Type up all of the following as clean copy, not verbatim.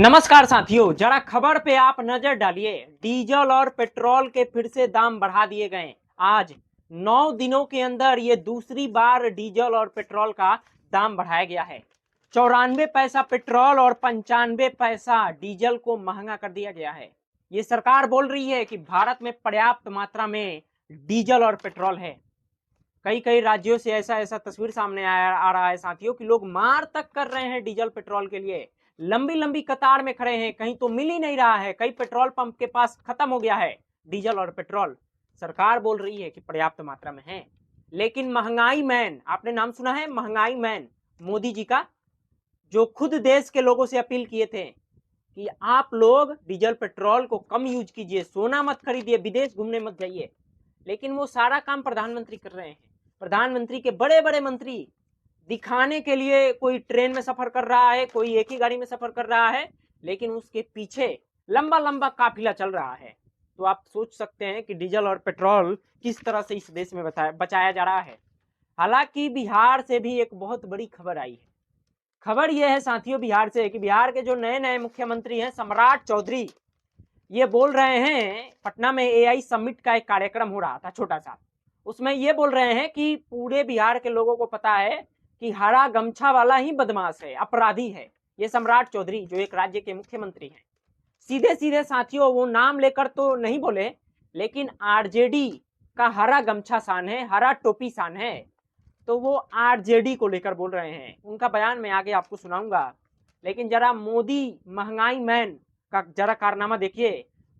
नमस्कार साथियों, जरा खबर पे आप नजर डालिए। डीजल और पेट्रोल के फिर से दाम बढ़ा दिए गए। आज 9 दिनों के अंदर ये दूसरी बार डीजल और पेट्रोल का दाम बढ़ाया गया है। 94 पैसा पेट्रोल और 95 पैसा डीजल को महंगा कर दिया गया है। ये सरकार बोल रही है कि भारत में पर्याप्त मात्रा में डीजल और पेट्रोल है। कई कई राज्यों से ऐसा ऐसा तस्वीर सामने आ रहा है साथियों कि लोग मार तक कर रहे हैं डीजल पेट्रोल के लिए। लंबी लंबी कतार में खड़े हैं, कहीं तो मिल ही नहीं रहा है, कई पेट्रोल पंप के पास खत्म हो गया है डीजल और पेट्रोल। सरकार बोल रही है कि पर्याप्त मात्रा में है, लेकिन महंगाई मैन, आपने नाम सुना है महंगाई मैन मोदी जी का, जो खुद देश के लोगों से अपील किए थे कि आप लोग डीजल पेट्रोल को कम यूज कीजिए, सोना मत खरीदिए, विदेश घूमने मत जाइए। लेकिन वो सारा काम प्रधानमंत्री कर रहे हैं। प्रधानमंत्री के बड़े बड़े मंत्री दिखाने के लिए, कोई ट्रेन में सफर कर रहा है, कोई एक ही गाड़ी में सफर कर रहा है, लेकिन उसके पीछे लंबा लंबा काफिला चल रहा है। तो आप सोच सकते हैं कि डीजल और पेट्रोल किस तरह से इस देश में बचाया जा रहा है। हालांकि बिहार से भी एक बहुत बड़ी खबर आई है। खबर यह है साथियों बिहार से कि बिहार के जो नए नए मुख्यमंत्री हैं सम्राट चौधरी, ये बोल रहे हैं, पटना में एआई समिट का एक कार्यक्रम हो रहा था छोटा सा, उसमें ये बोल रहे हैं कि पूरे बिहार के लोगों को पता है कि हरा गमछा वाला ही बदमाश है, अपराधी है। ये सम्राट चौधरी जो एक राज्य के मुख्यमंत्री हैं, सीधे सीधे साथियों वो नाम लेकर तो नहीं बोले, लेकिन आरजेडी का हरा गमछा शान है, हरा टोपी शान है, तो वो आरजेडी को लेकर बोल रहे हैं। उनका बयान मैं आगे आपको सुनाऊंगा, लेकिन जरा मोदी महंगाई मैन का जरा कारनामा देखिए।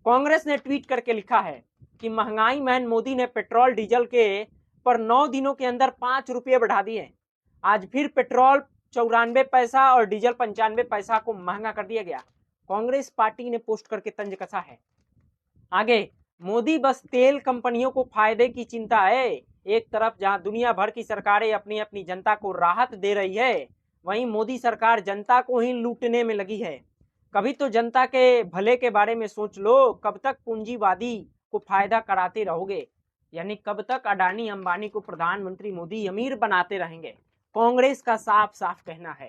कांग्रेस ने ट्वीट करके लिखा है कि महंगाई मैन मोदी ने पेट्रोल डीजल के पर 9 दिनों के अंदर 5 रुपये बढ़ा दिए। आज फिर पेट्रोल 94 पैसा और डीजल 95 पैसा को महंगा कर दिया गया। कांग्रेस पार्टी ने पोस्ट करके तंज कसा है। आगे, मोदी बस तेल कंपनियों को फायदे की चिंता है। एक तरफ जहां दुनिया भर की सरकारें अपनी अपनी जनता को राहत दे रही है, वहीं मोदी सरकार जनता को ही लूटने में लगी है। कभी तो जनता के भले के बारे में सोच लो, कब तक पूंजीवादी को फायदा कराते रहोगे? यानी कब तक अडानी अंबानी को प्रधानमंत्री मोदी अमीर बनाते रहेंगे? कांग्रेस का साफ साफ कहना है।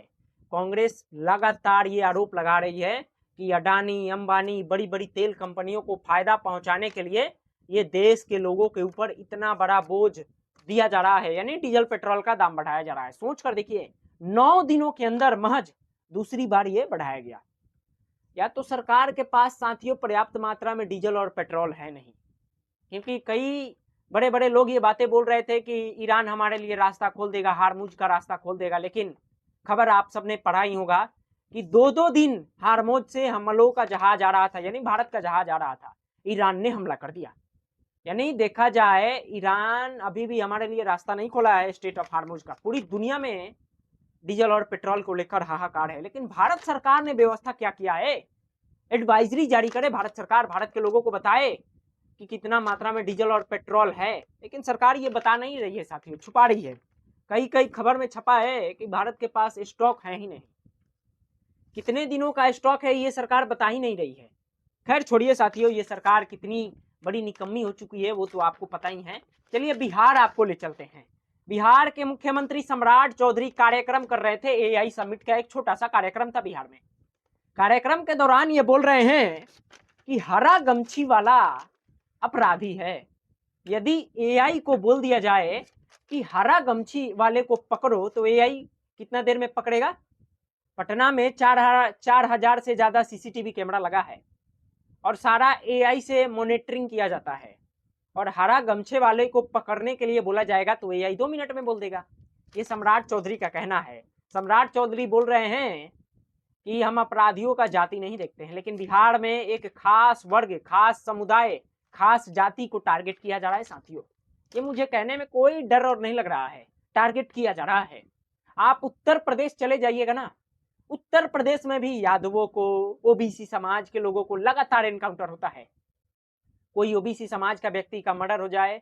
कांग्रेस लगातार ये आरोप लगा रही है कि अडानी अंबानी बड़ी बड़ी तेल कंपनियों को फायदा पहुंचाने के लिए ये देश के लोगों के ऊपर इतना बड़ा बोझ दिया जा रहा है, यानी डीजल पेट्रोल का दाम बढ़ाया जा रहा है। सोच कर देखिए, 9 दिनों के अंदर महज दूसरी बार ये बढ़ाया गया। या तो सरकार के पास साथियों पर्याप्त मात्रा में डीजल और पेट्रोल है नहीं, क्योंकि कई बड़े बड़े लोग ये बातें बोल रहे थे कि ईरान हमारे लिए रास्ता खोल देगा, हारमुज का रास्ता खोल देगा, लेकिन खबर आप सबने पढ़ा ही होगा कि 2-2 दिन हारमुज से हमलों का जहाज आ रहा था, यानी भारत का जहाज आ रहा था, ईरान ने हमला कर दिया। यानी देखा जाए, ईरान अभी भी हमारे लिए रास्ता नहीं खोला है स्टेट ऑफ हारमुज का। पूरी दुनिया में डीजल और पेट्रोल को लेकर हाहाकार है, लेकिन भारत सरकार ने व्यवस्था क्या किया है? एडवाइजरी जारी करे भारत सरकार, भारत के लोगों को बताए कि कितना मात्रा में डीजल और पेट्रोल है, लेकिन सरकार ये बता नहीं रही है साथियों, छुपा रही है। कई कई खबर में छपा है कि भारत के पास स्टॉक है ही नहीं। कितने दिनों का स्टॉक है ये सरकार बता ही नहीं रही है। खैर छोड़िए साथियों, ये सरकार कितनी बड़ी निकम्मी हो चुकी है वो तो आपको पता ही है। चलिए बिहार आपको ले चलते हैं। बिहार के मुख्यमंत्री सम्राट चौधरी कार्यक्रम कर रहे थे, एआई समिट का एक छोटा सा कार्यक्रम था बिहार में। कार्यक्रम के दौरान ये बोल रहे हैं कि हरा गमछी वाला अपराधी है। यदि एआई को बोल दिया जाए कि हरा गमछी वाले को पकड़ो, तो एआई कितना देर में पकड़ेगा? पटना में 4,000 से ज्यादा सीसीटीवी कैमरा लगा है और सारा एआई से मॉनिटरिंग किया जाता है। और हरा गमछे वाले को पकड़ने के लिए बोला जाएगा तो एआई 2 मिनट में बोल देगा। ये सम्राट चौधरी का कहना है। सम्राट चौधरी बोल रहे हैं कि हम अपराधियों का जाति नहीं देखते हैं, लेकिन बिहार में एक खास वर्ग, खास समुदाय, खास जाति को टारगेट किया जा रहा है साथियों। ये मुझे कहने में कोई डर और नहीं लग रहा है, टारगेट किया जा रहा है। आप उत्तर प्रदेश चले जाइएगा ना, उत्तर प्रदेश में भी यादवों को, ओबीसी समाज के लोगों को लगातार एनकाउंटर होता है। कोई ओबीसी समाज का व्यक्ति का मर्डर हो जाए,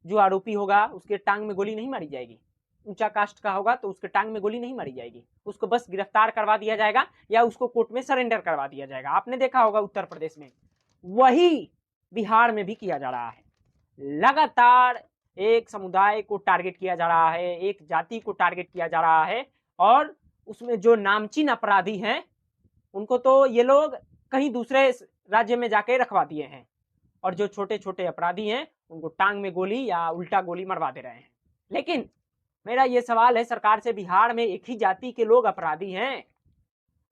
जो आरोपी होगा उसके टांग में गोली नहीं मारी जाएगी। ऊंचा कास्ट का होगा तो उसके टांग में गोली नहीं मारी जाएगी, उसको बस गिरफ्तार करवा दिया जाएगा या उसको कोर्ट में सरेंडर करवा दिया जाएगा। आपने देखा होगा उत्तर प्रदेश में, वही बिहार में भी किया जा रहा है। लगातार एक समुदाय को टारगेट किया जा रहा है, एक जाति को टारगेट किया जा रहा है, और उसमें जो नामचीन अपराधी हैं उनको तो ये लोग कहीं दूसरे राज्य में जाके रखवा दिए हैं, और जो छोटे छोटे अपराधी हैं उनको टांग में गोली या उल्टा गोली मरवा दे रहे हैं। लेकिन मेरा ये सवाल है सरकार से, बिहार में एक ही जाति के लोग अपराधी हैं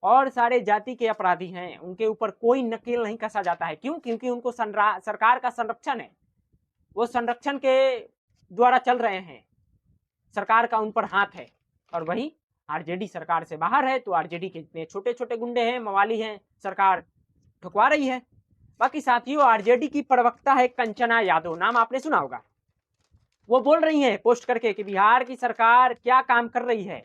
और सारे जाति के अपराधी हैं, उनके ऊपर कोई नकेल नहीं कसा जाता है। क्यों? क्योंकि उनको सरकार का संरक्षण है, वो संरक्षण के द्वारा चल रहे हैं, सरकार का उन पर हाथ है। और वही आरजेडी सरकार से बाहर है, तो आरजेडी के इतने छोटे छोटे गुंडे हैं, मवाली हैं, सरकार ठुकवा रही है। बाकी साथियों, आरजेडी की प्रवक्ता है कंचना यादव, नाम आपने सुना होगा। वो बोल रही हैं पोस्ट करके कि बिहार की सरकार क्या काम कर रही है,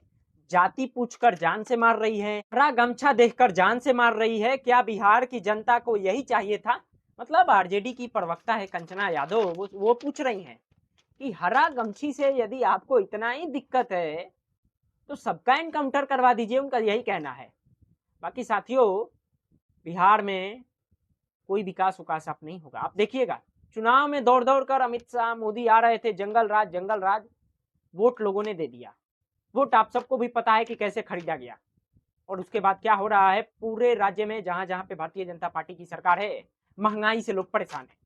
जाति पूछकर जान से मार रही है, हरा गमछा देखकर जान से मार रही है। क्या बिहार की जनता को यही चाहिए था? मतलब आरजेडी की प्रवक्ता है कंचना यादव, वो पूछ रही हैं कि हरा गमछी से यदि आपको इतना ही दिक्कत है तो सबका एनकाउंटर करवा दीजिए, उनका यही कहना है। बाकी साथियों, बिहार में कोई विकास उकास अब नहीं होगा। आप देखिएगा, चुनाव में दौड़ दौड़ कर अमित शाह मोदी आ रहे थे, जंगल राज, वोट लोगों ने दे दिया। वोट आप सबको भी पता है कि कैसे खरीदा गया। और उसके बाद क्या हो रहा है, पूरे राज्य में जहां जहां पे भारतीय जनता पार्टी की सरकार है, महंगाई से लोग परेशान है।